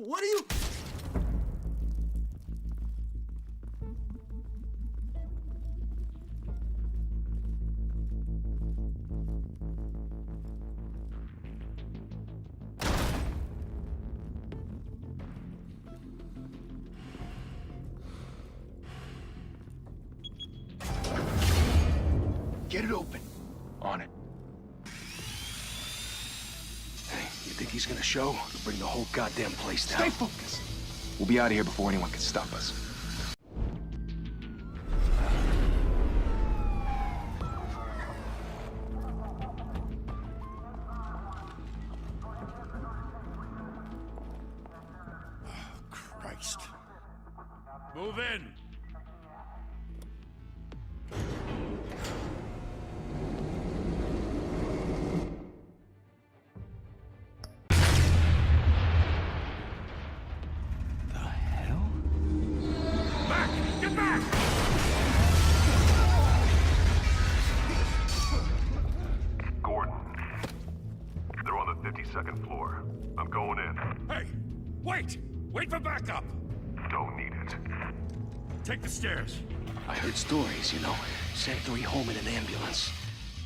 What are you... Get it open. On it. Hey, you think he's gonna show? It'll bring the whole goddamn place down. Stay focused. We'll be out of here before anyone can stop us. Christ. Move in! The hell? Back! Get back! Gordon. They're on the 52nd floor. I'm going in. Hey! Wait! Wait for backup! Don't need it. Take the stairs. I heard stories, you know. Sent 3 home in an ambulance.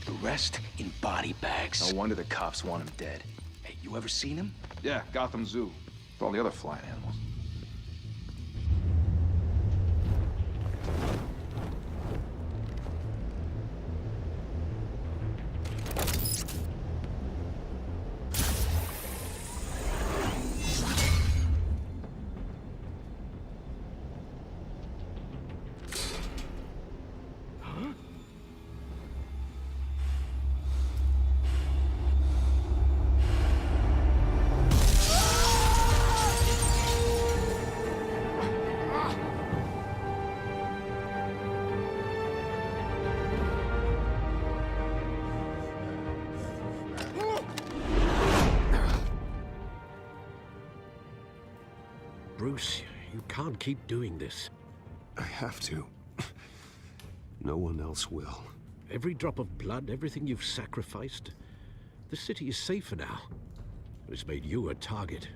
The rest in body bags. No wonder the cops want him dead. Hey, you ever seen him? Yeah, Gotham Zoo. With all the other flying animals. Bruce, you can't keep doing this. I have to. No one else will. Every drop of blood, everything you've sacrificed. The city is safer now. But it's made you a target.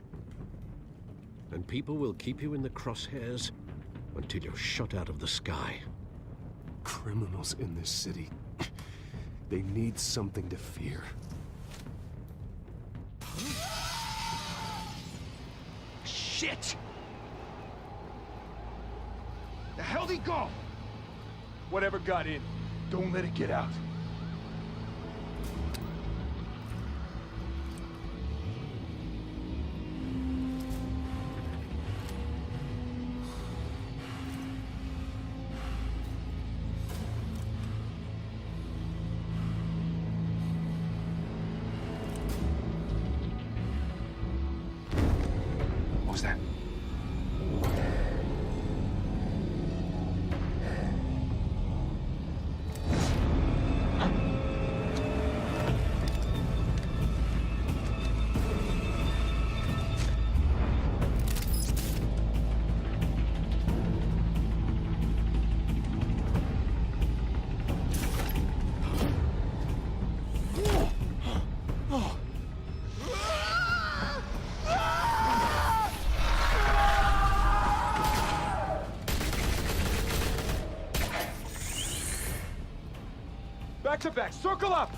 And people will keep you in the crosshairs until you're shot out of the sky. Criminals in this city. They need something to fear. Shit! The hell'd he go? Whatever got in, Don't let it get out. What was that? back to back, circle up!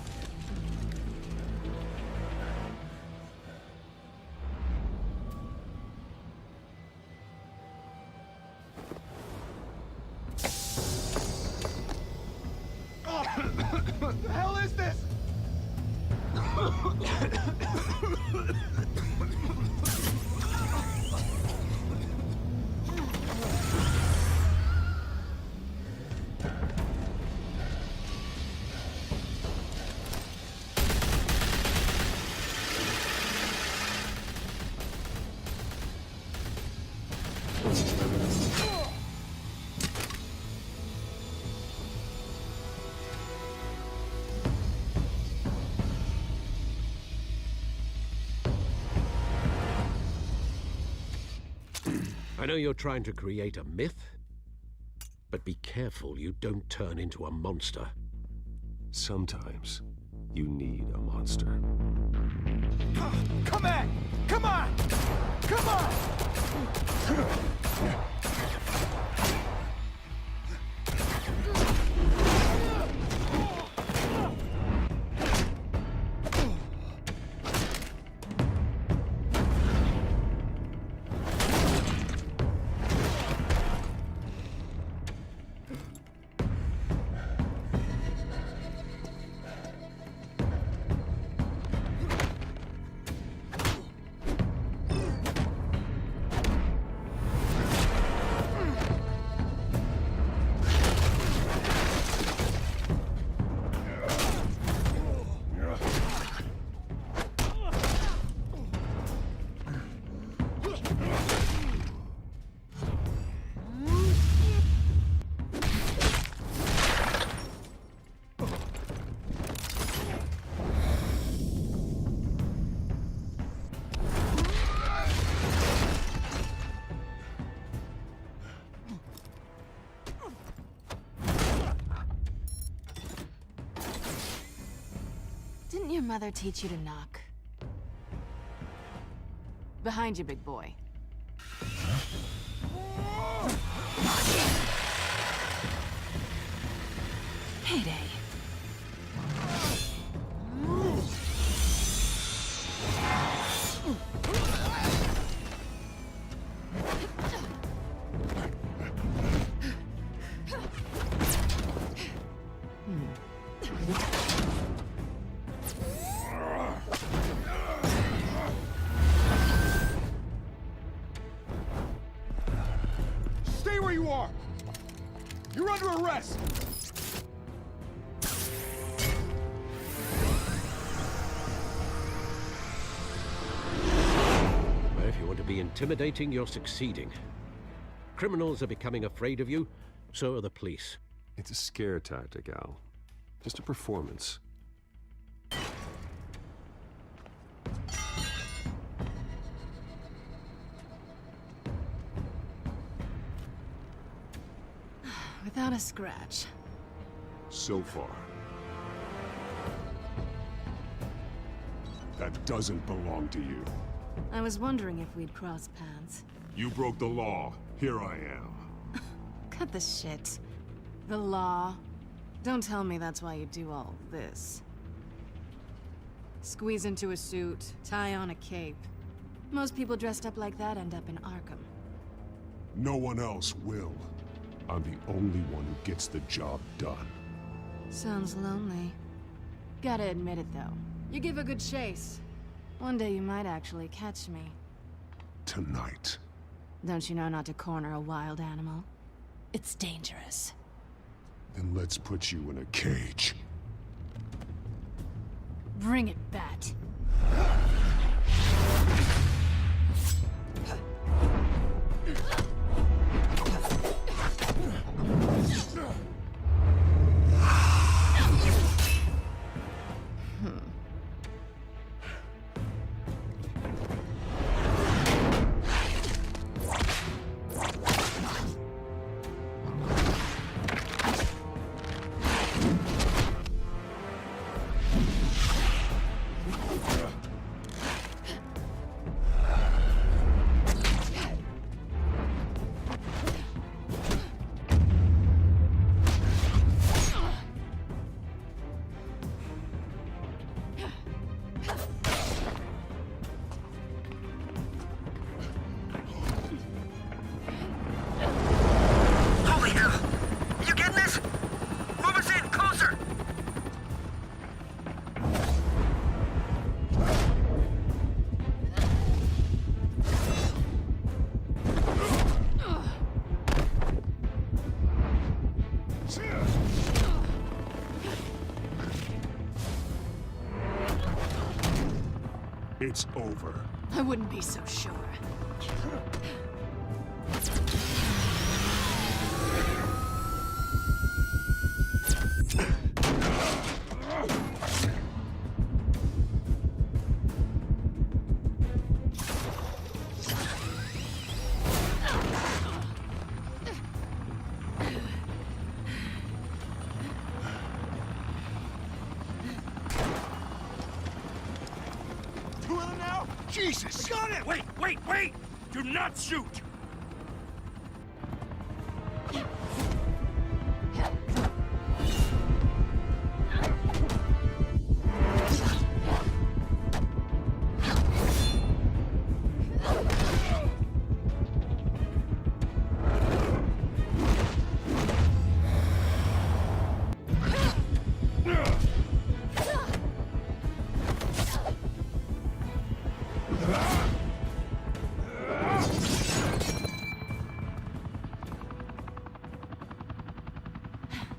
What the hell is this? I know you're trying to create a myth, but be careful you don't turn into a monster. Sometimes you need a monster. Come on! Come on! Come on! Didn't your mother teach you to knock? Behind you, big boy. Heyday. Stay where you are! You're under arrest! Well, if you want to be intimidating, you're succeeding. Criminals are becoming afraid of you, so are the police. It's a scare tactic, Al. Just a performance. Without a scratch. So far. That doesn't belong to you. I was wondering if we'd cross paths. You broke the law. Here I am. Cut the shit. The law. Don't tell me that's why you do all this. Squeeze into a suit, tie on a cape. Most people dressed up like that end up in Arkham. No one else will. I'm the only one who gets the job done. Sounds lonely. Gotta admit it, though. You give a good chase. One day you might actually catch me. Tonight. Don't you know not to corner a wild animal? It's dangerous. Then let's put you in a cage. Bring it, Bat. Holy hell! You getting this? Move us in, closer! It's over. I wouldn't be so sure. Two of them now? Jesus! Got it! Wait, wait, wait! Do not shoot!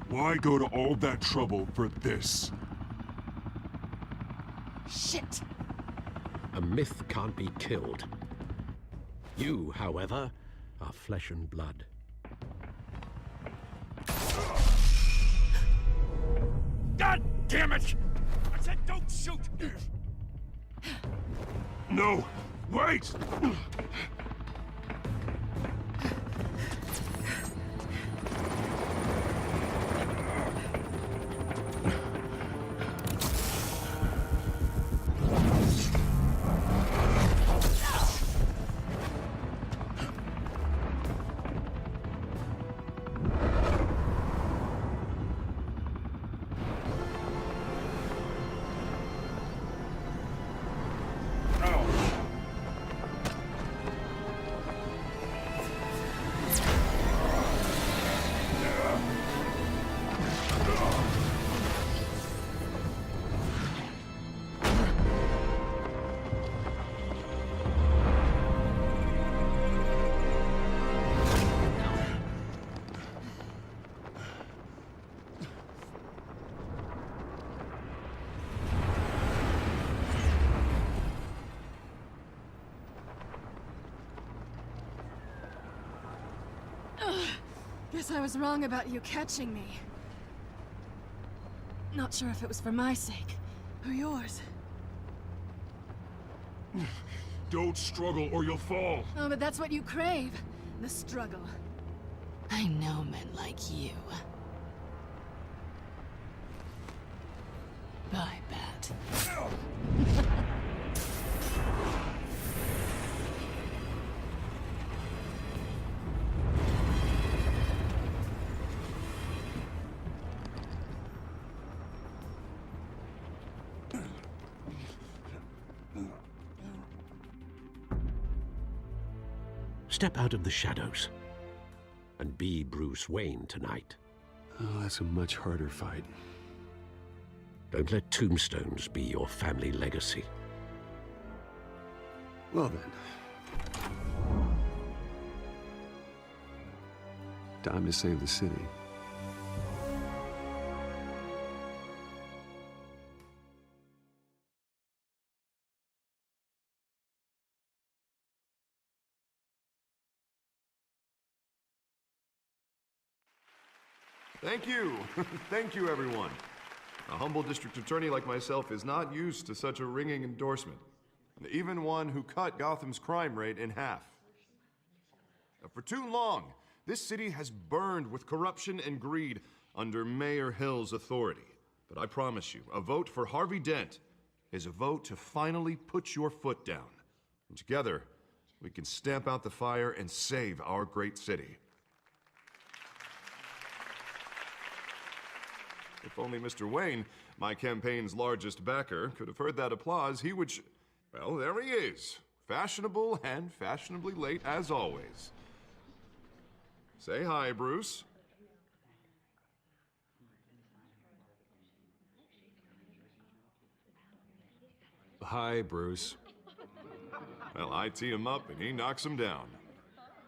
Why go to all that trouble for this? Shit! A myth can't be killed. You, however, are flesh and blood. God damn it! I said don't shoot! No! Wait! Guess I was wrong about you catching me. Not sure if it was for my sake, or yours. Don't struggle or you'll fall. Oh, but that's what you crave. The struggle. I know men like you. Bye, Bat. Step out of the shadows and be Bruce Wayne tonight. Oh, that's a much harder fight. Don't let tombstones be your family legacy. Well then. Time to save the city. Thank you. Thank you, everyone. A humble district attorney like myself is not used to such a ringing endorsement. Even one who cut Gotham's crime rate in half. For too long, this city has burned with corruption and greed under Mayor Hill's authority. But I promise you, a vote for Harvey Dent is a vote to finally put your foot down. And together, we can stamp out the fire and save our great city. If only Mr. Wayne, my campaign's largest backer, could have heard that applause, he would well, there he is. Fashionable and fashionably late as always. Say hi, Bruce. Hi, Bruce. Well, I tee him up and he knocks him down.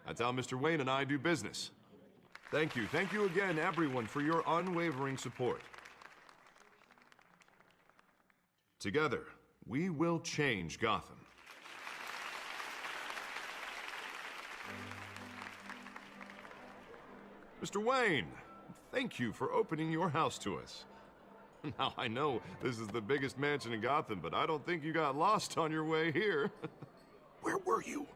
That's how Mr. Wayne and I do business. Thank you again, everyone, for your unwavering support. Together, we will change Gotham. Mr. Wayne, thank you for opening your house to us. Now, I know this is the biggest mansion in Gotham, but I don't think you got lost on your way here. Where were you?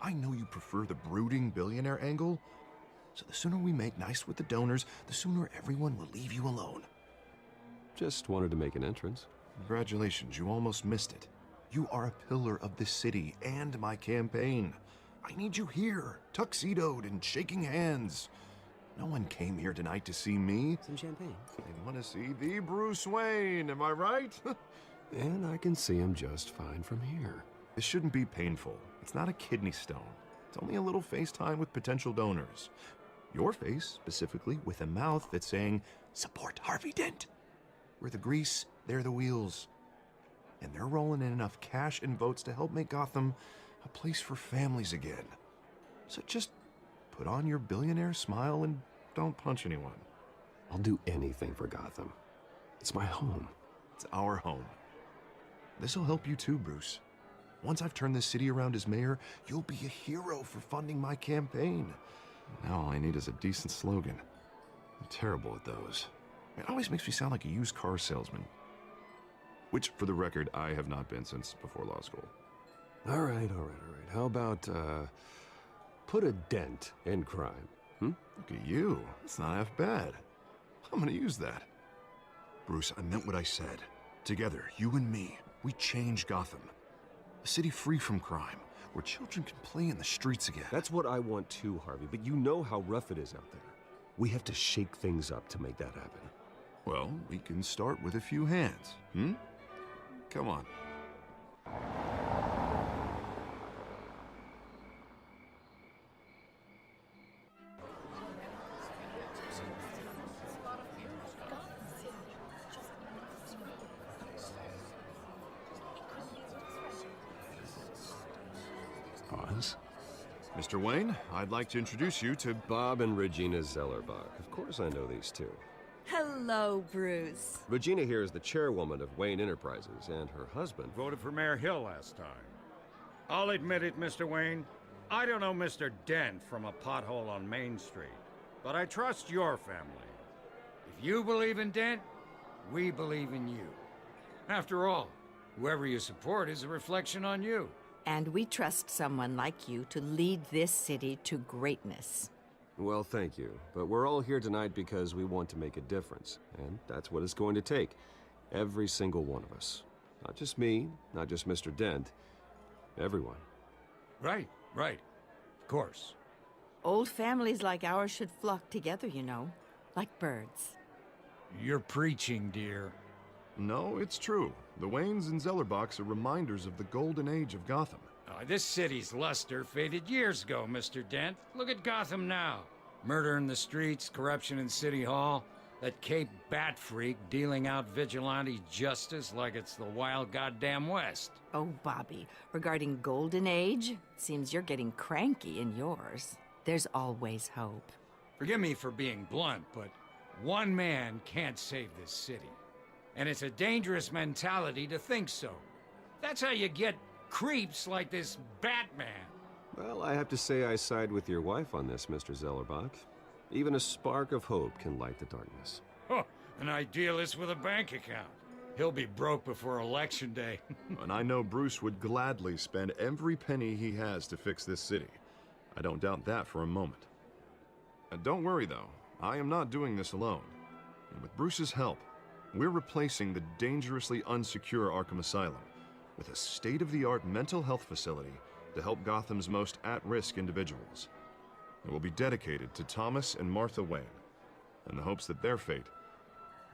I know you prefer the brooding billionaire angle, so the sooner we make nice with the donors, the sooner everyone will leave you alone. Just wanted to make an entrance. Congratulations, you almost missed it. You are a pillar of this city and my campaign. I need you here, tuxedoed and shaking hands. No one came here tonight to see me. Some champagne. They want to see the Bruce Wayne, am I right? And I can see him just fine from here. This shouldn't be painful. It's not a kidney stone. It's only a little FaceTime with potential donors. Your face, specifically, with a mouth that's saying, support Harvey Dent. We're the grease, they're the wheels. And they're rolling in enough cash and votes to help make Gotham a place for families again. So just put on your billionaire smile and don't punch anyone. I'll do anything for Gotham. It's my home. It's our home. This'll help you too, Bruce. Once I've turned this city around as mayor, you'll be a hero for funding my campaign. Now all I need is a decent slogan. I'm terrible at those. It always makes me sound like a used car salesman. Which, for the record, I have not been since before law school. All right. How about, put a dent in crime? Look at you. It's not half bad. I'm gonna use that. Bruce, I meant what I said. Together, you and me, we change Gotham. A city free from crime, where children can play in the streets again. That's what I want too, Harvey, but you know how rough it is out there. We have to shake things up to make that happen. Well, we can start with a few hands, Come on. Pause. Mr. Wayne, I'd like to introduce you to Bob and Regina Zellerbach. Of course I know these two. Hello, Bruce. Regina here is the chairwoman of Wayne Enterprises, and her husband... Voted for Mayor Hill last time. I'll admit it, Mr. Wayne. I don't know Mr. Dent from a pothole on Main Street, but I trust your family. If you believe in Dent, we believe in you. After all, whoever you support is a reflection on you. And we trust someone like you to lead this city to greatness. Well, thank you. But we're all here tonight because we want to make a difference. And that's what it's going to take. Every single one of us. Not just me, not just Mr. Dent. Everyone. Right. Of course. Old families like ours should flock together, you know, like birds. You're preaching, dear. No, it's true. The Waynes and Zellerbachs are reminders of the golden age of Gotham. This city's luster faded years ago, Mr. Dent. Look at Gotham now. Murder in the streets, corruption in City Hall, that Cape Bat freak dealing out vigilante justice like it's the wild goddamn West. Oh, Bobby, regarding Golden Age, seems you're getting cranky in yours. There's always hope. Forgive me for being blunt, but one man can't save this city. And it's a dangerous mentality to think so. That's how you get creeps like this Batman. Well, I have to say I side with your wife on this, Mr. Zellerbach. Even a spark of hope can light the darkness. Huh, an idealist with a bank account. He'll be broke before Election Day. And I know Bruce would gladly spend every penny he has to fix this city. I don't doubt that for a moment. And don't worry, though. I am not doing this alone. And with Bruce's help, we're replacing the dangerously unsecure Arkham Asylum with a state-of-the-art mental health facility to help Gotham's most at-risk individuals. It will be dedicated to Thomas and Martha Wayne, in the hopes that their fate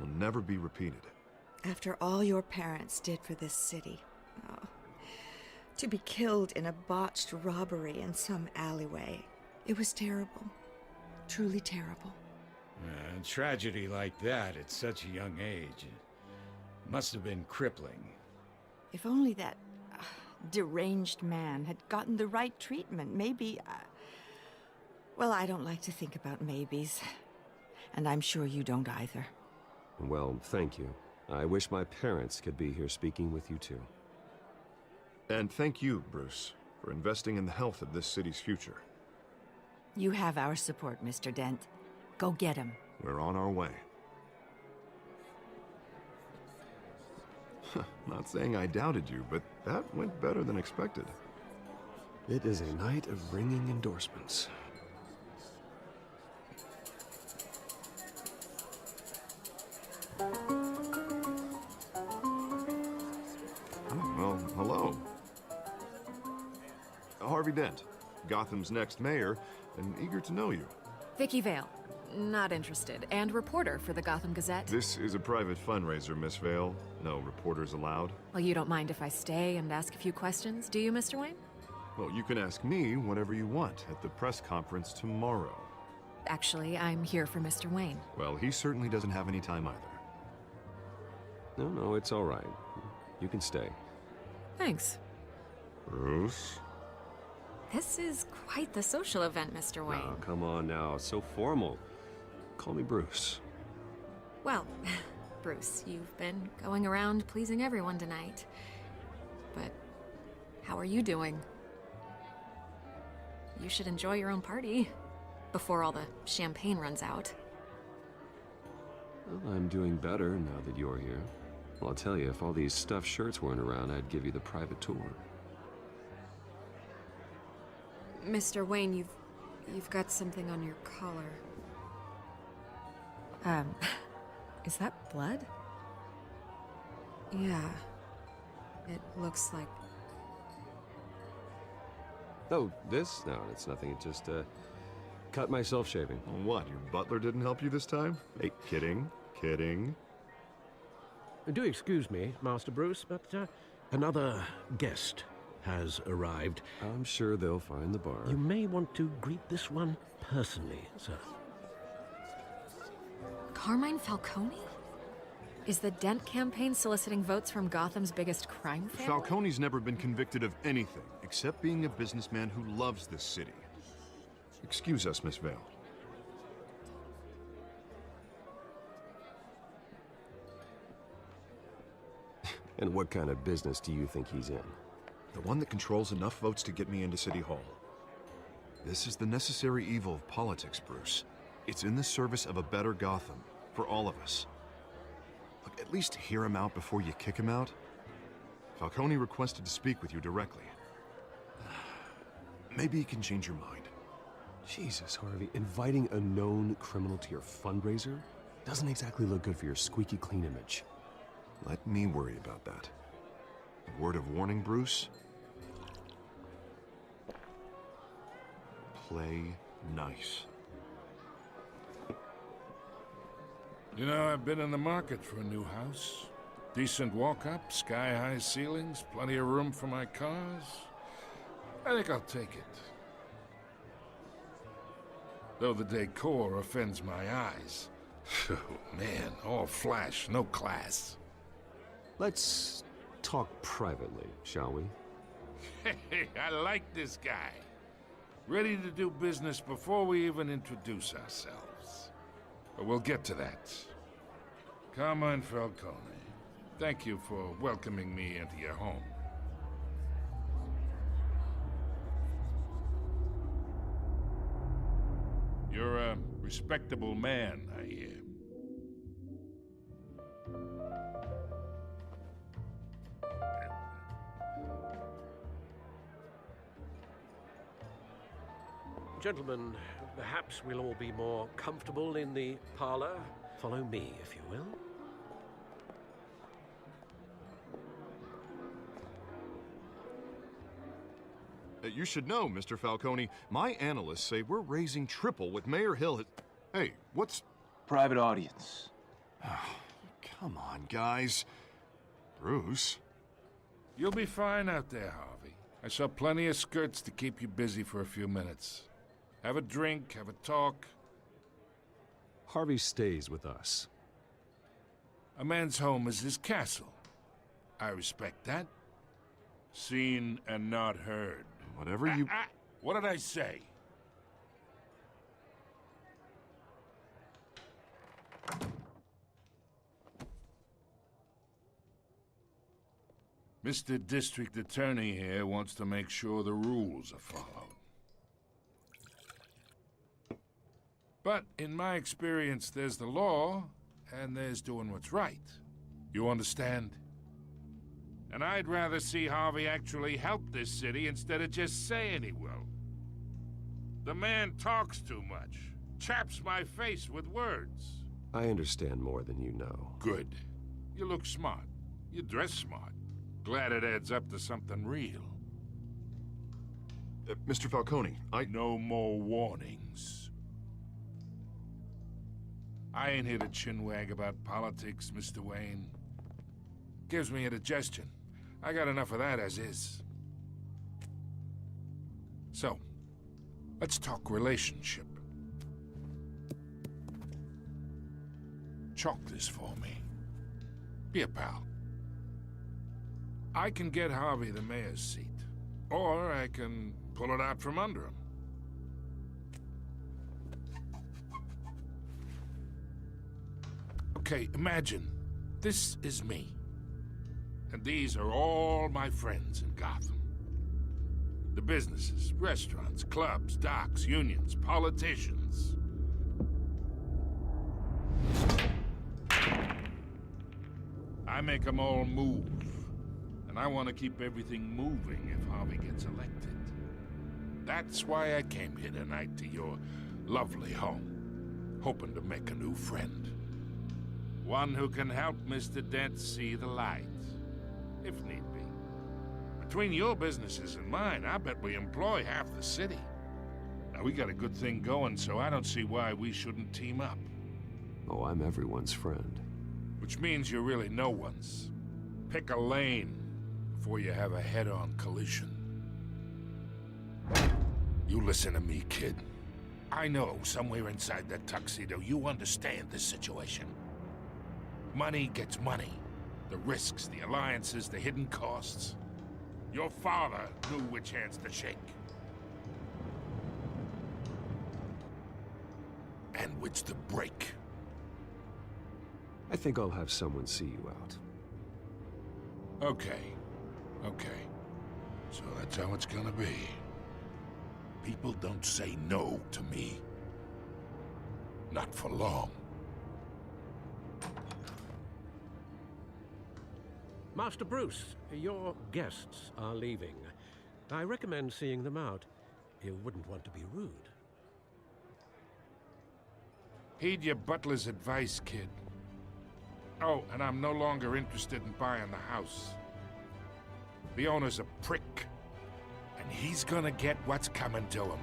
will never be repeated. After all your parents did for this city, to be killed in a botched robbery in some alleyway, it was terrible. Truly terrible. A tragedy like that at such a young age must have been crippling. If only that deranged man had gotten the right treatment, maybe... Well, I don't like to think about maybes. And I'm sure you don't either. Well, thank you. I wish my parents could be here speaking with you too. And thank you, Bruce, for investing in the health of this city's future. You have our support, Mr. Dent. Go get him. We're on our way. Not saying I doubted you, but that went better than expected. It is a night of ringing endorsements. Well, hello. Harvey Dent, Gotham's next mayor, and eager to know you. Vicky Vale. Not interested. And reporter for the Gotham Gazette. This is a private fundraiser, Miss Vale. No reporters allowed. Well, you don't mind if I stay and ask a few questions, do you, Mr. Wayne? Well, you can ask me whatever you want at the press conference tomorrow. Actually, I'm here for Mr. Wayne. Well, he certainly doesn't have any time either. No, it's all right. You can stay. Thanks. Bruce? This is quite the social event, Mr. Wayne. Oh, come on now. So formal. Call me Bruce. Well, Bruce, you've been going around pleasing everyone tonight. But how are you doing? You should enjoy your own party before all the champagne runs out. Well, I'm doing better now that you're here. Well, I'll tell you, if all these stuffed shirts weren't around, I'd give you the private tour. Mr. Wayne, you've got something on your collar. Is that blood? Yeah. It looks like... Oh, this? No, it's nothing. It just, cut myself shaving. What, your butler didn't help you this time? Hey, kidding. Do excuse me, Master Bruce, but another guest has arrived. I'm sure they'll find the bar. You may want to greet this one personally, sir. Carmine Falcone? Is the Dent campaign soliciting votes from Gotham's biggest crime family? Falcone's never been convicted of anything, except being a businessman who loves this city. Excuse us, Miss Vale. And what kind of business do you think he's in? The one that controls enough votes to get me into City Hall. This is the necessary evil of politics, Bruce. It's in the service of a better Gotham, for all of us. Look, at least hear him out before you kick him out. Falcone requested to speak with you directly. Maybe he can change your mind. Jesus, Harvey, inviting a known criminal to your fundraiser doesn't exactly look good for your squeaky clean image. Let me worry about that. A word of warning, Bruce? Play nice. You know, I've been in the market for a new house. Decent walk-up, sky-high ceilings, plenty of room for my cars. I think I'll take it. Though the decor offends my eyes. Oh, man, all flash, no class. Let's talk privately, shall we? Hey, I like this guy. Ready to do business before we even introduce ourselves. But we'll get to that. Carmine Falcone, thank you for welcoming me into your home. You're a respectable man, I hear. Gentlemen, perhaps we'll all be more comfortable in the parlor. Follow me, if you will. You should know, Mr. Falcone, my analysts say we're raising triple what Mayor Hill has... Hey, what's... Private audience. Come on, guys. Bruce? You'll be fine out there, Harvey. I saw plenty of skirts to keep you busy for a few minutes. Have a drink, have a talk. Harvey stays with us. A man's home is his castle. I respect that. Seen and not heard. Whatever you... What did I say? Mr. District Attorney here wants to make sure the rules are followed. But in my experience, there's the law, and there's doing what's right. You understand? And I'd rather see Harvey actually help this city instead of just saying he will. The man talks too much, chaps my face with words. I understand more than you know. Good. You look smart. You dress smart. Glad it adds up to something real. Mr. Falcone, No more warnings. I ain't here to chinwag about politics, Mr. Wayne. Gives me indigestion. I got enough of that as is. So, let's talk relationship. Chalk this for me. Be a pal. I can get Harvey the mayor's seat, or I can pull it out from under him. Okay, imagine this is me. And these are all my friends in Gotham. The businesses, restaurants, clubs, docks, unions, politicians. I make them all move. And I want to keep everything moving if Harvey gets elected. That's why I came here tonight to your lovely home, hoping to make a new friend. One who can help Mr. Dent see the light, if need be. Between your businesses and mine, I bet we employ half the city. Now, we got a good thing going, so I don't see why we shouldn't team up. Oh, I'm everyone's friend. Which means you're really no one's. Pick a lane before you have a head-on collision. You listen to me, kid. I know somewhere inside that tuxedo you understand this situation. Money gets money. The risks, the alliances, the hidden costs. Your father knew which hands to shake. And which to break. I think I'll have someone see you out. Okay. So that's how it's gonna be. People don't say no to me. Not for long. Master Bruce, your guests are leaving. I recommend seeing them out. You wouldn't want to be rude. Heed your butler's advice, kid. Oh, and I'm no longer interested in buying the house. The owner's a prick, and he's gonna get what's coming to him.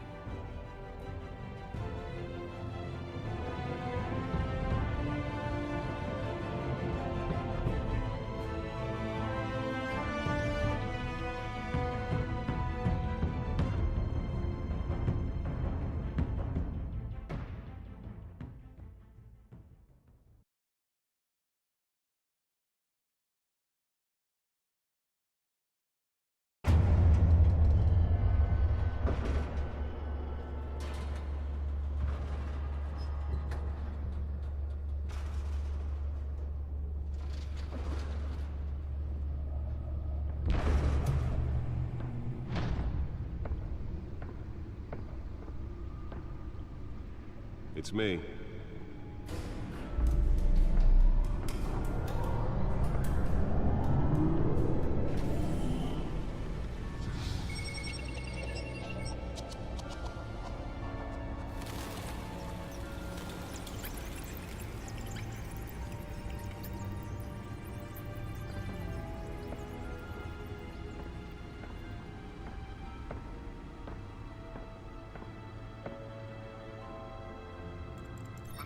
It's me.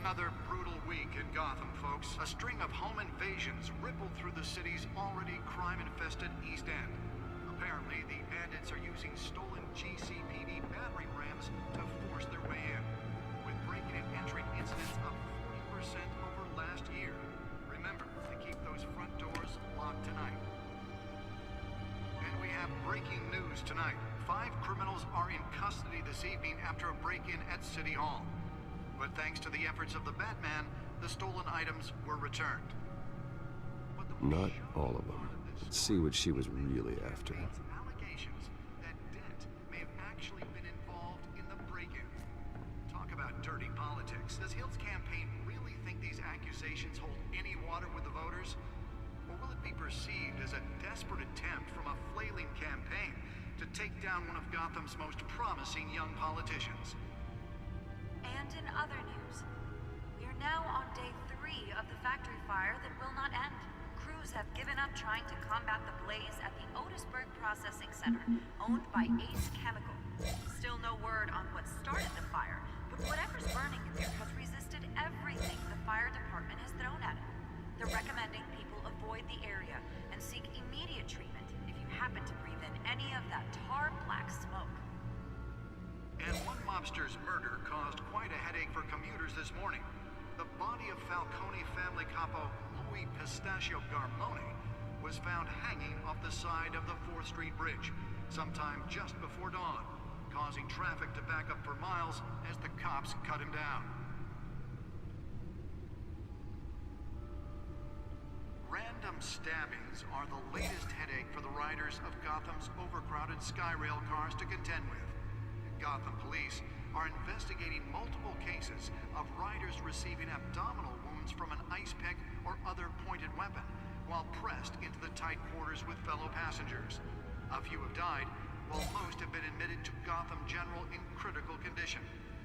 Another brutal week in Gotham, folks. A string of home invasions rippled through the city's already crime-infested East End. Apparently, the bandits are using stolen GCPD battering rams to force their way in, with breaking and entering incidents up 40% over last year. Remember to keep those front doors locked tonight. And we have breaking news tonight. 5 criminals are in custody this evening after a break-in at City Hall. But thanks to the efforts of the Batman, the stolen items were returned. Not all of them. Let's see what she was really after. Allegations that Dent may have actually been involved in the break-in. Talk about dirty politics. Does Hill's campaign really think these accusations hold any water with the voters? Or will it be perceived as a desperate attempt from a flailing campaign to take down one of Gotham's most promising young politicians? And in other news, we're now on day 3 of the factory fire that will not end. Crews have given up trying to combat the blaze at the Otisburg Processing Center, owned by Ace Chemical. Still no word on what started the fire, but whatever's burning in there has resisted everything the fire department has thrown at it. They're recommending people avoid the area and seek immediate treatment if you happen to breathe in any of that tar black smoke. And one mobster's murder caused quite a headache for commuters this morning. The body of Falcone family capo Louis Pistachio Garmone was found hanging off the side of the 4th Street Bridge sometime just before dawn, causing traffic to back up for miles as the cops cut him down. Random stabbings are the latest headache for the riders of Gotham's overcrowded Skyrail cars to contend with. Gotham police are investigating multiple cases of riders receiving abdominal wounds from an ice pick or other pointed weapon while pressed into the tight quarters with fellow passengers. A few have died, while most have been admitted to Gotham General in critical condition.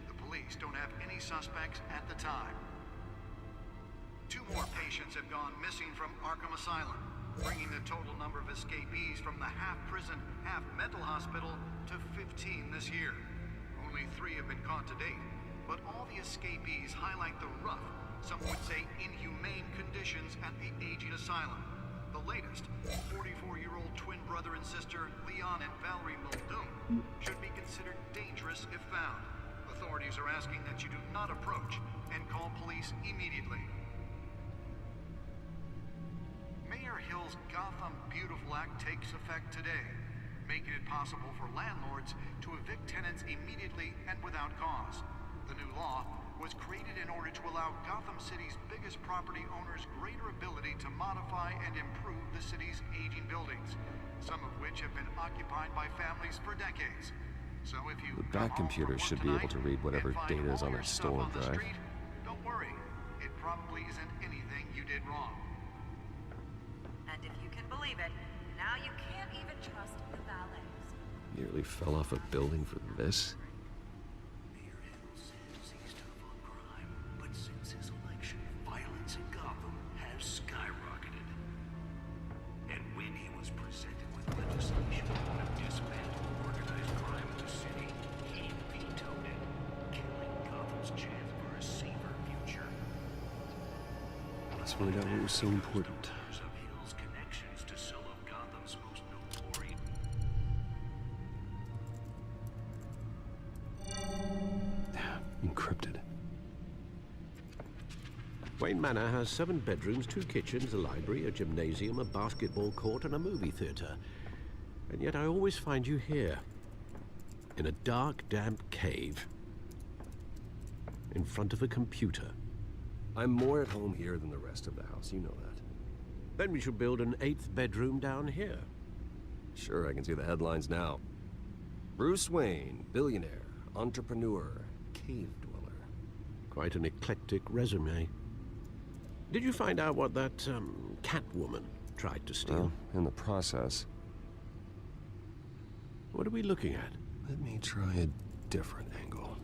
The police don't have any suspects at the time. 2 more patients have gone missing from Arkham Asylum, bringing the total number of escapees from the half-prison, half-mental hospital to 15 this year. Only 3 have been caught to date, but all the escapees highlight the rough, some would say inhumane conditions at the aging asylum. The latest, 44-year-old twin brother and sister Leon and Valerie Muldoon, should be considered dangerous if found. Authorities are asking that you do not approach and call police immediately. Mayor Hill's Gotham Beautiful Act takes effect today, making it possible for landlords to evict tenants immediately and without cause. The new law was created in order to allow Gotham City's biggest property owners greater ability to modify and improve the city's aging buildings, some of which have been occupied by families for decades. So if you The back computer should be able to read whatever data is on that storm drive. Don't worry, it probably isn't anything you did wrong. And if you can believe it, now you can't even trust the valets. Nearly fell off a building for this. Mayor Hill says he's tough on crime, but since his election, violence in Gotham has skyrocketed. And when he was presented with legislation to dismantle organized crime in the city, he vetoed it, killing Gotham's chance for a safer future. Let's find out what was so important. Of Hill's connections to some of Gotham's most notorious. Encrypted. Wayne Manor has 7 bedrooms, 2 kitchens, a library, a gymnasium, a basketball court, and a movie theater. And yet I always find you here, in a dark, damp cave, in front of a computer. I'm more at home here than the rest of the house, you know that. Then we should build an 8th bedroom down here. Sure, I can see the headlines now. Bruce Wayne, billionaire, entrepreneur, cave dweller. Quite an eclectic resume. Did you find out what that, Catwoman tried to steal? Well, in the process. What are we looking at? Let me try a different angle.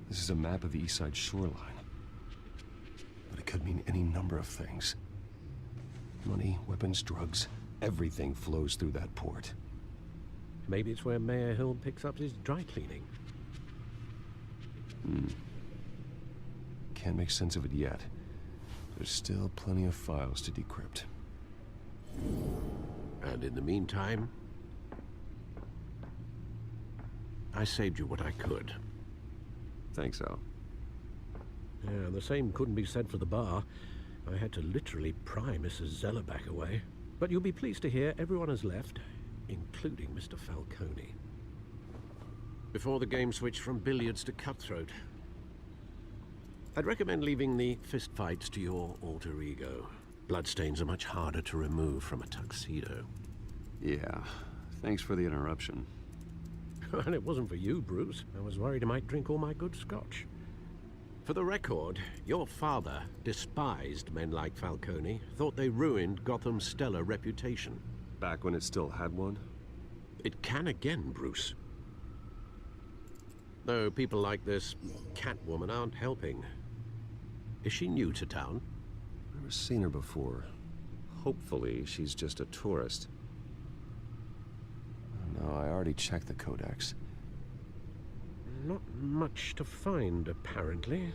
This is a map of the East Side shoreline. But it could mean any number of things. Money, weapons, drugs, everything flows through that port. Maybe it's where Mayor Hill picks up his dry cleaning. Can't make sense of it yet. There's still plenty of files to decrypt. And in the meantime, I saved you what I could. Thanks, Al. Yeah, the same couldn't be said for the bar. I had to literally pry Mrs. Zellerback away. But you'll be pleased to hear everyone has left, including Mr. Falcone. Before the game switched from billiards to cutthroat. I'd recommend leaving the fistfights to your alter ego. Bloodstains are much harder to remove from a tuxedo. Yeah, thanks for the interruption. And it wasn't for you, Bruce. I was worried I might drink all my good scotch. For the record, your father despised men like Falcone, thought they ruined Gotham's stellar reputation. Back when it still had one? It can again, Bruce. Though people like this Catwoman aren't helping. Is she new to town? Never seen her before. Hopefully, she's just a tourist. No, I already checked the codex. Not much to find, apparently.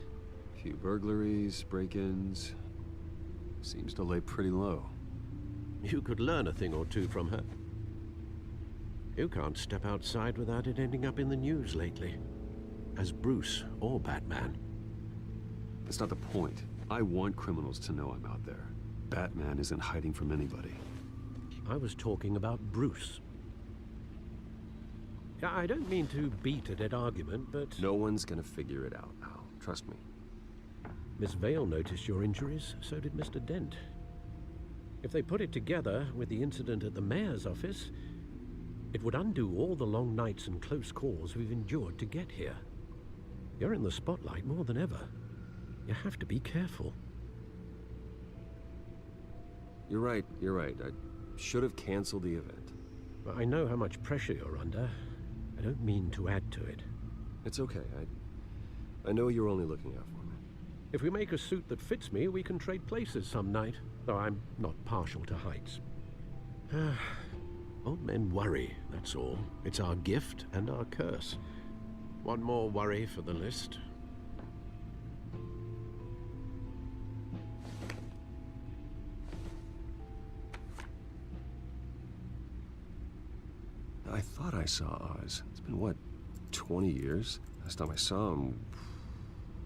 Few burglaries, break-ins. Seems to lay pretty low. You could learn a thing or two from her. You can't step outside without it ending up in the news lately. As Bruce or Batman. That's not the point. I want criminals to know I'm out there. Batman isn't hiding from anybody. I was talking about Bruce. I don't mean to beat a dead argument, but... No one's gonna figure it out, Al. Trust me. Miss Vale noticed your injuries, so did Mr. Dent. If they put it together with the incident at the mayor's office, it would undo all the long nights and close calls we've endured to get here. You're in the spotlight more than ever. You have to be careful. You're right. I should have canceled the event. I know how much pressure you're under. I don't mean to add to it. It's okay. I know you're only looking out for me. If we make a suit that fits me, we can trade places some night, though I'm not partial to heights. Old men worry, that's all. It's our gift and our curse. One more worry for the list. I thought I saw Oz. It's been, what, 20 years? Last time I saw him,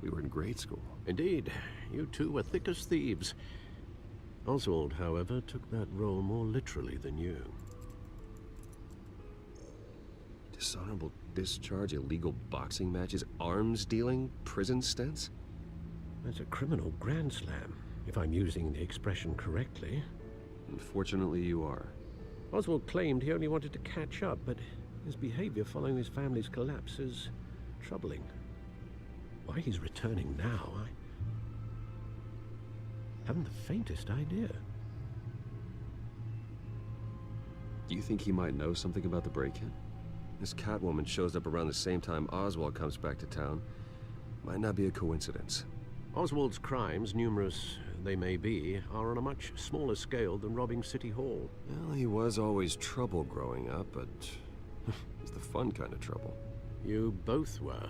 we were in grade school. Indeed. You two were thick as thieves. Oswald, however, took that role more literally than you. Dishonorable discharge, illegal boxing matches, arms dealing, prison stints? That's a criminal grand slam, if I'm using the expression correctly. Unfortunately, you are. Oswald claimed he only wanted to catch up, but his behavior following his family's collapse is troubling. Why he's returning now, I haven't the faintest idea. Do you think he might know something about the break-in? This Catwoman shows up around the same time Oswald comes back to town. Might not be a coincidence. Oswald's crimes, numerous they may be, are on a much smaller scale than robbing City Hall. Well, he was always trouble growing up, but it's the fun kind of trouble. You both were.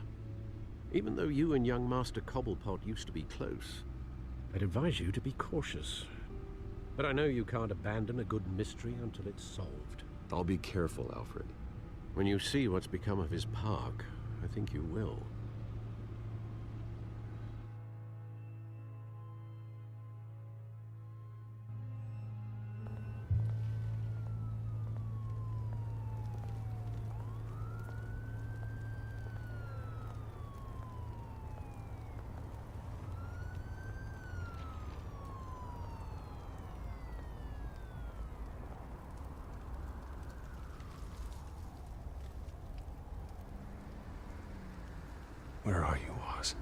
Even though you and young Master Cobblepot used to be close, I'd advise you to be cautious. But I know you can't abandon a good mystery until it's solved. I'll be careful, Alfred. When you see what's become of his park, I think you will. Where are you, Oz?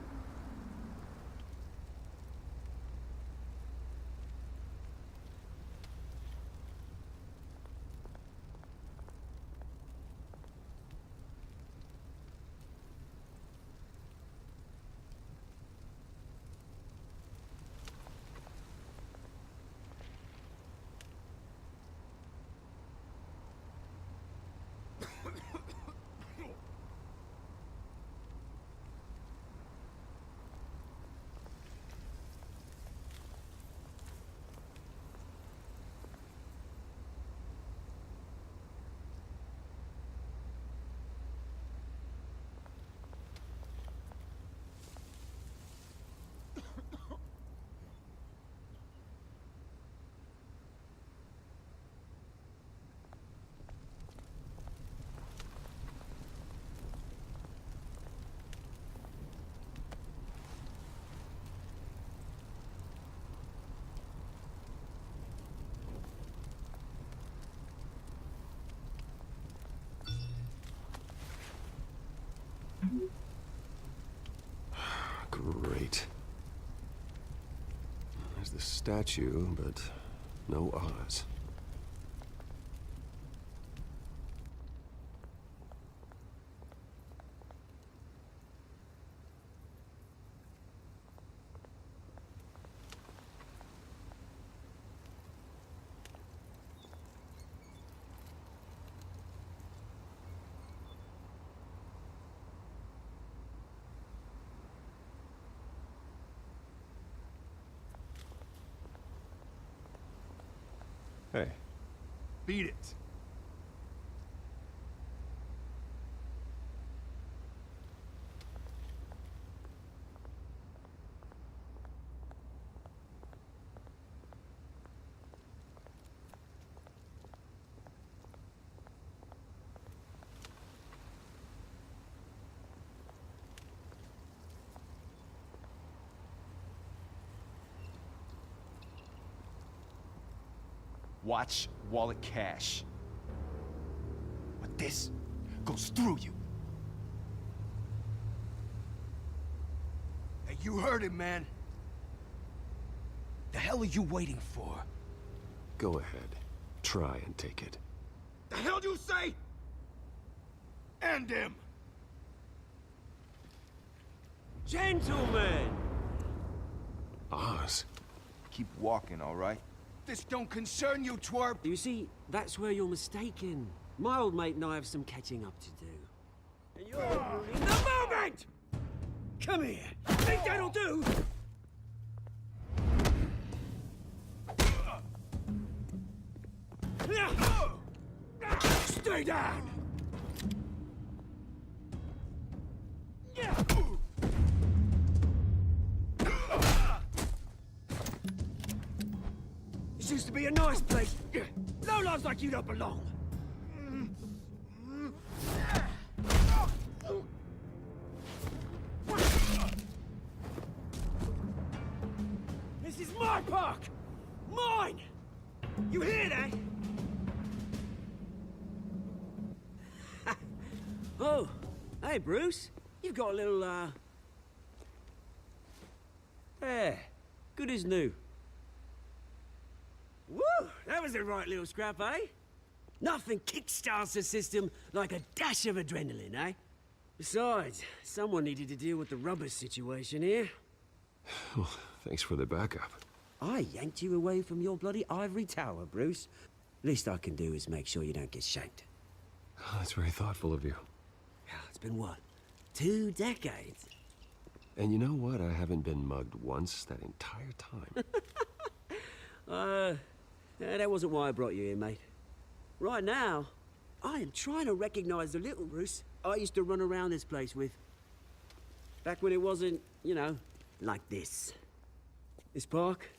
Great. There's the statue, but no Oz. Hey. Beat it. Watch wallet cash. But this goes through you. Hey, you heard him, man. The hell are you waiting for? Go ahead. Try and take it. The hell do you say? End him! Gentlemen! Oz. Keep walking, all right? This don't concern you, twerp! You see, that's where you're mistaken. My old mate and I have some catching up to do. And you're ruining the moment! Come here! Think that'll do? Stay down! This used to be a nice place. No lives like you don't belong. This is my park! Mine! You hear that? Oh, hey, Bruce. You've got a little, There. Good as new. Woo! That was a right little scrap, eh? Nothing kickstarts the system like a dash of adrenaline, eh? Besides, someone needed to deal with the rubber situation here. Well, thanks for the backup. I yanked you away from your bloody ivory tower, Bruce. Least I can do is make sure you don't get shanked. Oh, that's very thoughtful of you. It's been what? 2 decades? And you know what? I haven't been mugged once that entire time. That wasn't why I brought you here, mate. Right now, I am trying to recognize the little Bruce I used to run around this place with. Back when it wasn't, you know, like this. This park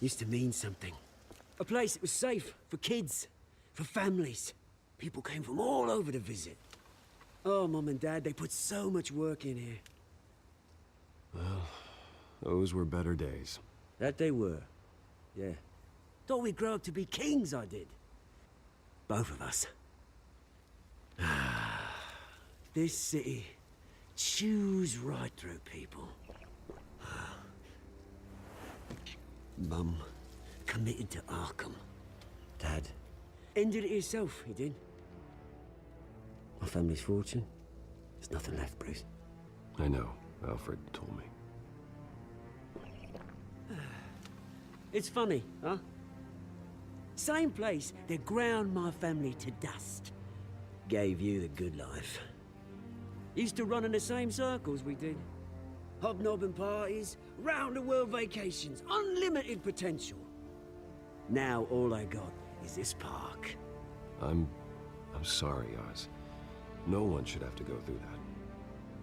used to mean something. A place that was safe for kids, for families. People came from all over to visit. Oh, Mum and Dad, they put so much work in here. Well, those were better days. That they were. Yeah. Thought we'd grow up to be kings, I did. Both of us. This city chews right through people. Mum committed to Arkham. Dad ended it himself, he did. My family's fortune. There's nothing left, Bruce. I know. Alfred told me. It's funny, huh? Same place that ground my family to dust. Gave you the good life. Used to run in the same circles we did. Hobnobbing parties, round-the-world vacations, unlimited potential. Now all I got is this park. I'm sorry, Oz. No one should have to go through that.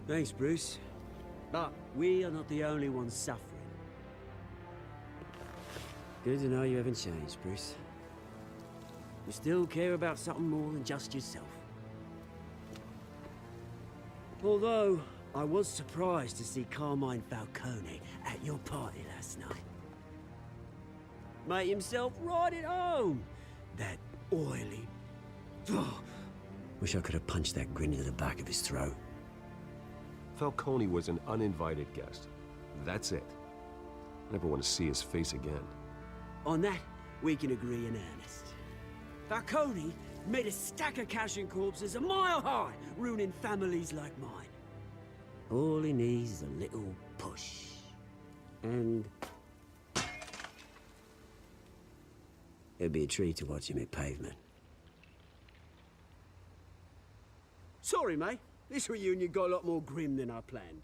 Thanks, Bruce. But we are not the only ones suffering. Good to know you haven't changed, Bruce. You still care about something more than just yourself. Although, I was surprised to see Carmine Falcone at your party last night. Made himself right at home. That oily... Wish I could have punched that grin into the back of his throat. Falcone was an uninvited guest. That's it. I never want to see his face again. On that, we can agree in earnest. Falcone made a stack of cash and corpses a mile high, ruining families like mine. All he needs is a little push. And... it'd be a treat to watch him hit pavement. Sorry, mate. This reunion got a lot more grim than I planned.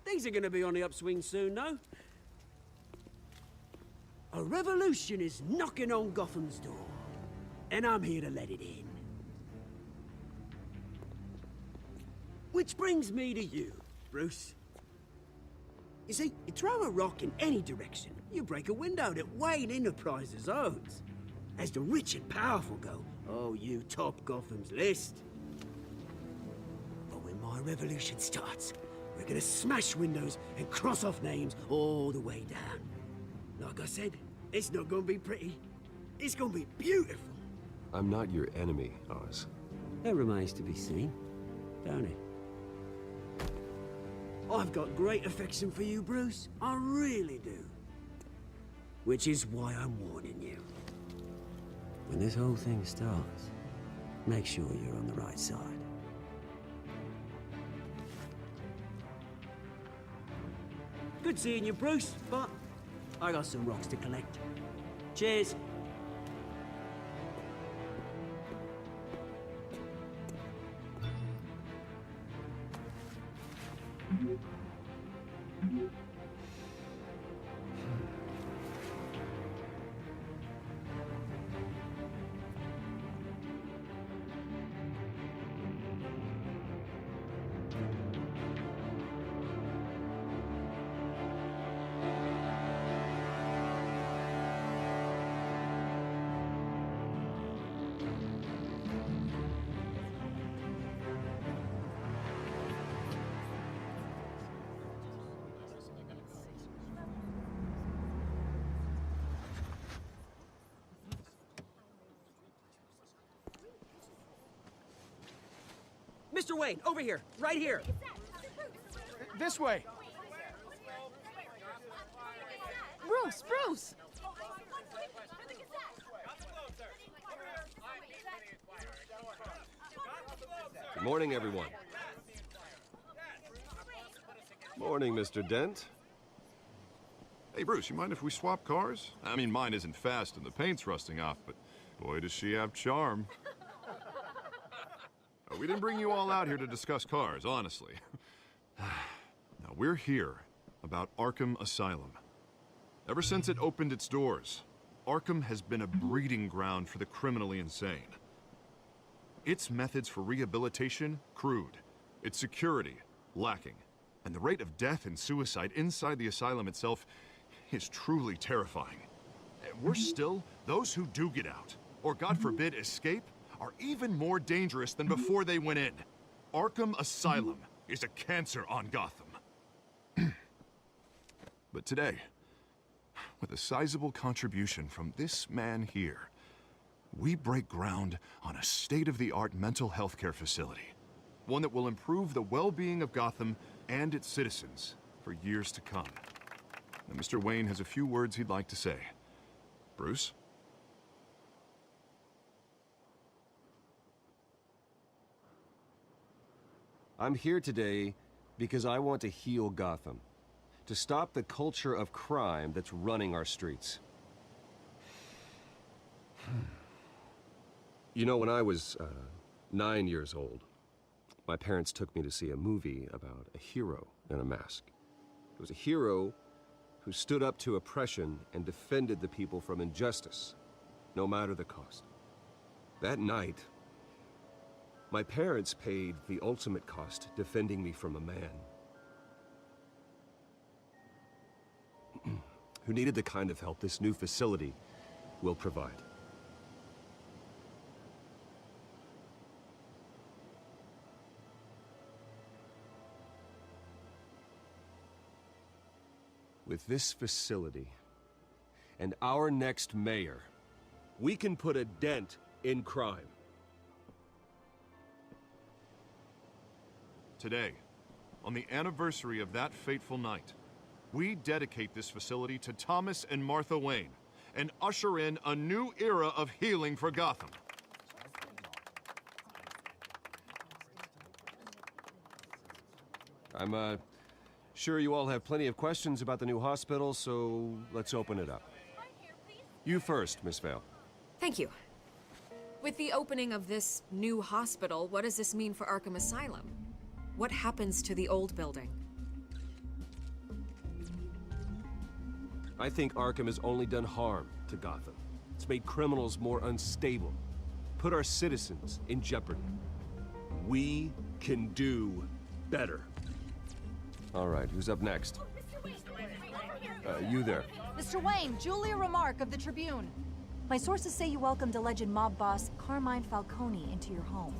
Things are gonna be on the upswing soon, though. A revolution is knocking on Gotham's door, and I'm here to let it in. Which brings me to you, Bruce. You see, you throw a rock in any direction, you break a window that Wayne Enterprises owns. As the rich and powerful go, oh, you top Gotham's list. But when my revolution starts, we're gonna smash windows and cross off names all the way down. Like I said, it's not gonna be pretty. It's gonna be beautiful. I'm not your enemy, Oz. That remains to be seen, don't it? I've got great affection for you, Bruce. I really do. Which is why I'm warning you. When this whole thing starts, make sure you're on the right side. Good seeing you, Bruce, but I got some rocks to collect. Cheers. Mr. Wayne, over here, right here. This way. Bruce, Bruce! Good morning, everyone. Morning, Mr. Dent. Hey, Bruce, you mind if we swap cars? I mean, mine isn't fast and the paint's rusting off, but boy, does she have charm. We didn't bring you all out here to discuss cars, honestly. Now, we're here about Arkham Asylum. Ever since it opened its doors, Arkham has been a breeding ground for the criminally insane. Its methods for rehabilitation, crude. Its security, lacking. And the rate of death and suicide inside the asylum itself is truly terrifying. And worse still, those who do get out, or God forbid, escape, are even more dangerous than before they went in. Arkham Asylum is a cancer on Gotham. But today, with a sizable contribution from this man here, we break ground on a state-of-the-art mental health care facility. One that will improve the well-being of Gotham and its citizens for years to come. Now, Mr. Wayne has a few words he'd like to say. Bruce? I'm here today because I want to heal Gotham. To stop the culture of crime that's running our streets. You know, when I was 9 years old, my parents took me to see a movie about a hero in a mask. It was a hero who stood up to oppression and defended the people from injustice, no matter the cost. That night, my parents paid the ultimate cost defending me from a man who needed the kind of help this new facility will provide. With this facility and our next mayor, we can put a dent in crime. Today, on the anniversary of that fateful night, we dedicate this facility to Thomas and Martha Wayne and usher in a new era of healing for Gotham. I'm sure you all have plenty of questions about the new hospital, so let's open it up. You first, Miss Vale. Thank you. With the opening of this new hospital, what does this mean for Arkham Asylum? What happens to the old building? I think Arkham has only done harm to Gotham. It's made criminals more unstable, put our citizens in jeopardy. We can do better. All right, who's up next? You there. Mr. Wayne, Julia Remark of the Tribune. My sources say you welcomed alleged mob boss Carmine Falcone into your home.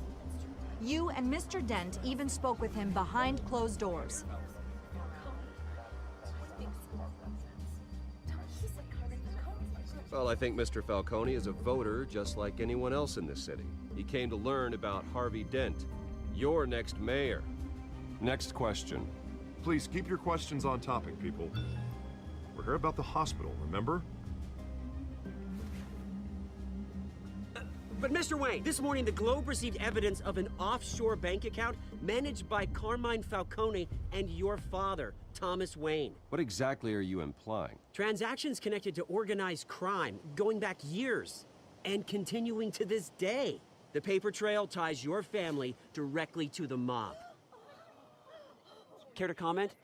You and Mr. Dent even spoke with him behind closed doors. Well, I think Mr. Falcone is a voter just like anyone else in this city. He came to learn about Harvey Dent, your next mayor. Next question. Please keep your questions on topic, people. We're here about the hospital, remember? But Mr. Wayne, this morning the Globe received evidence of an offshore bank account managed by Carmine Falcone and your father, Thomas Wayne. What exactly are you implying? Transactions connected to organized crime, going back years, and continuing to this day. The paper trail ties your family directly to the mob. Care to comment?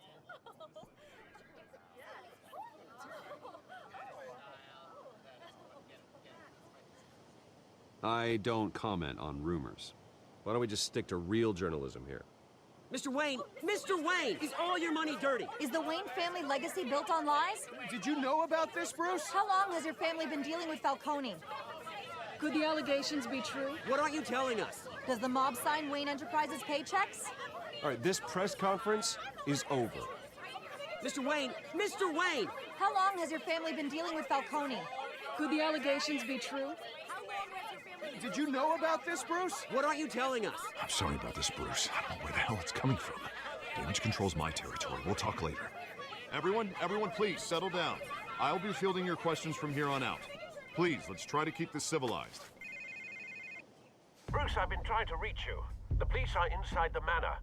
I don't comment on rumors. Why don't we just stick to real journalism here? Mr. Wayne! Mr. Wayne! Is all your money dirty? Is the Wayne family legacy built on lies? Did you know about this, Bruce? How long has your family been dealing with Falcone? Could the allegations be true? What aren't you telling us? Does the mob sign Wayne Enterprises paychecks? All right, this press conference is over. Mr. Wayne! Mr. Wayne! How long has your family been dealing with Falcone? Could the allegations be true? Did you know about this, Bruce? What aren't you telling us? I'm sorry about this, Bruce. I don't know where the hell it's coming from. Damage control's my territory. We'll talk later. Everyone, please, settle down. I'll be fielding your questions from here on out. Please, let's try to keep this civilized. Bruce, I've been trying to reach you. The police are inside the manor.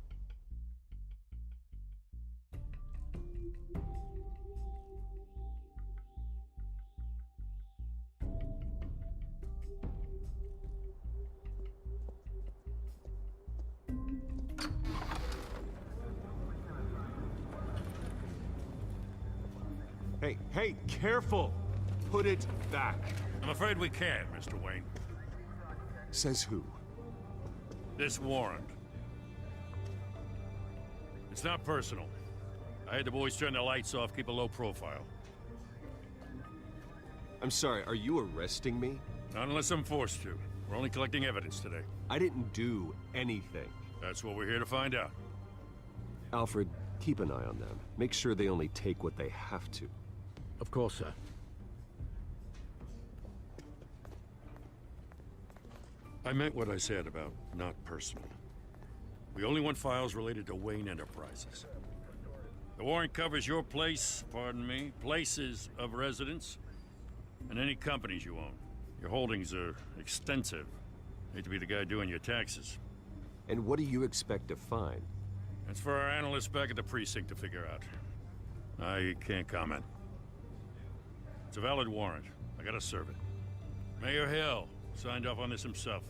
Hey, careful! Put it back. I'm afraid we can't, Mr. Wayne. Says who? This warrant. It's not personal. I had the boys turn the lights off, keep a low profile. I'm sorry, are you arresting me? Not unless I'm forced to. We're only collecting evidence today. I didn't do anything. That's what we're here to find out. Alfred, keep an eye on them. Make sure they only take what they have to. Of course, sir. I meant what I said about not personal. We only want files related to Wayne Enterprises. The warrant covers your place, pardon me, places of residence, and any companies you own. Your holdings are extensive. Hate to be the guy doing your taxes. And what do you expect to find? That's for our analysts back at the precinct to figure out. I can't comment. It's a valid warrant. I gotta serve it. Mayor Hill signed off on this himself.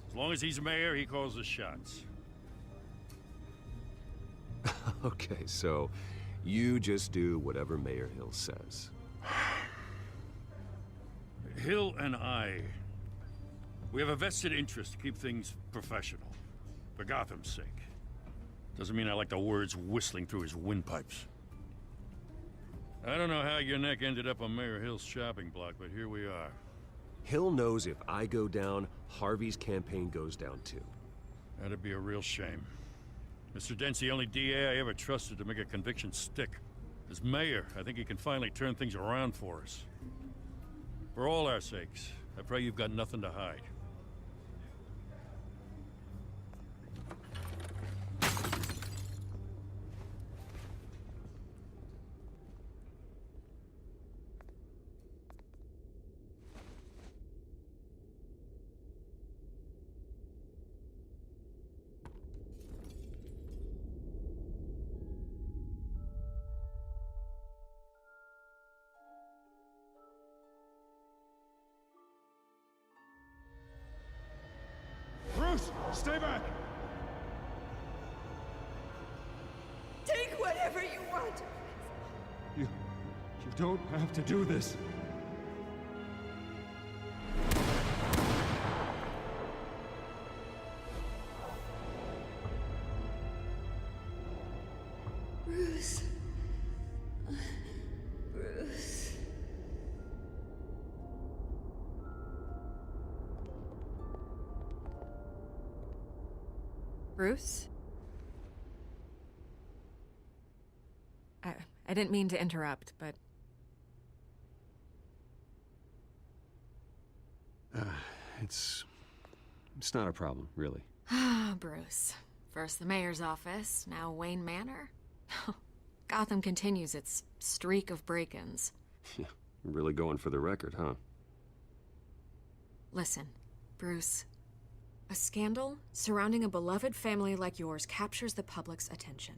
As long as he's mayor, he calls the shots. Okay, so you just do whatever Mayor Hill says. Hill and I, we have a vested interest to keep things professional. For Gotham's sake. Doesn't mean I like the words whistling through his windpipes. I don't know how your neck ended up on Mayor Hill's shopping block, but here we are. Hill knows if I go down, Harvey's campaign goes down too. That'd be a real shame. Mr. Dent's the only DA I ever trusted to make a conviction stick. As mayor, I think he can finally turn things around for us. For all our sakes, I pray you've got nothing to hide. Bruce, stay back! Take whatever you want. You don't have to do this. Bruce. Bruce. Bruce? I didn't mean to interrupt, but... It's not a problem, really. Ah, Bruce. First the mayor's office, now Wayne Manor. Gotham continues its streak of break-ins. Yeah, you're really going for the record, huh? Listen, Bruce. A scandal surrounding a beloved family like yours captures the public's attention.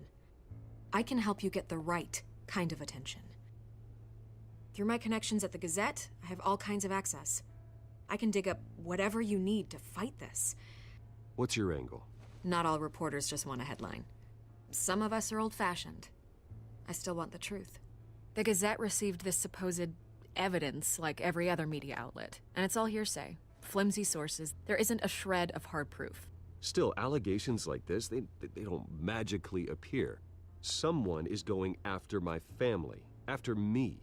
I can help you get the right kind of attention. Through my connections at the Gazette, I have all kinds of access. I can dig up whatever you need to fight this. What's your angle? Not all reporters just want a headline. Some of us are old-fashioned. I still want the truth. The Gazette received this supposed evidence like every other media outlet, and it's all hearsay. Flimsy sources. There isn't a shred of hard proof. Still, allegations like this, they don't magically appear. Someone is going after my family, after me.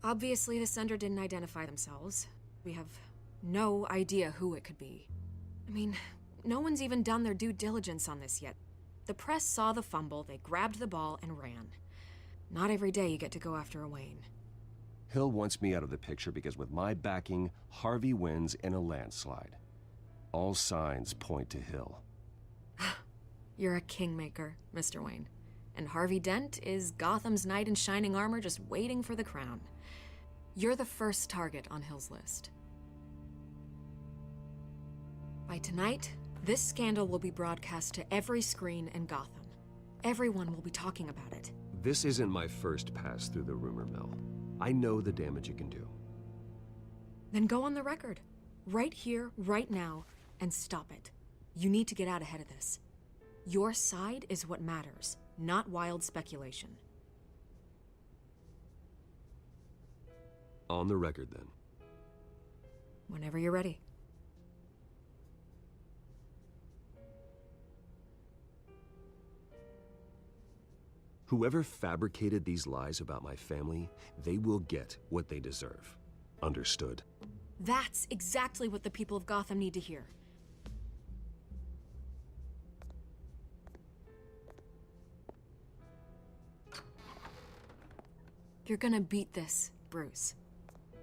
Obviously, the sender didn't identify themselves. We have no idea who it could be. I mean, no one's even done their due diligence on this yet. The press saw the fumble, they grabbed the ball and ran. Not every day you get to go after a Wayne. Hill wants me out of the picture because with my backing, Harvey wins in a landslide. All signs point to Hill. You're a kingmaker, Mr. Wayne. And Harvey Dent is Gotham's knight in shining armor just waiting for the crown. You're the first target on Hill's list. By tonight, this scandal will be broadcast to every screen in Gotham. Everyone will be talking about it. This isn't my first pass through the rumor mill. I know the damage it can do. Then go on the record. Right here, right now, and stop it. You need to get out ahead of this. Your side is what matters, not wild speculation. On the record, then. Whenever you're ready. Whoever fabricated these lies about my family, they will get what they deserve. Understood? That's exactly what the people of Gotham need to hear. You're gonna beat this, Bruce.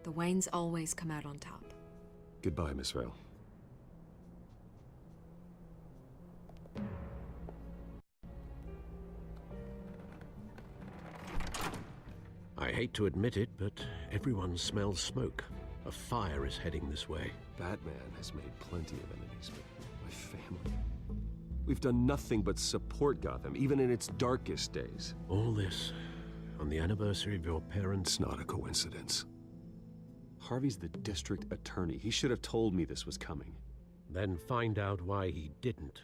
The Waynes always come out on top. Goodbye, Miss Vale. I hate to admit it, but everyone smells smoke. A fire is heading this way. Batman has made plenty of enemies, but my family... We've done nothing but support Gotham, even in its darkest days. All this on the anniversary of your parents'... It's not a coincidence. Harvey's the district attorney. He should have told me this was coming. Then find out why he didn't.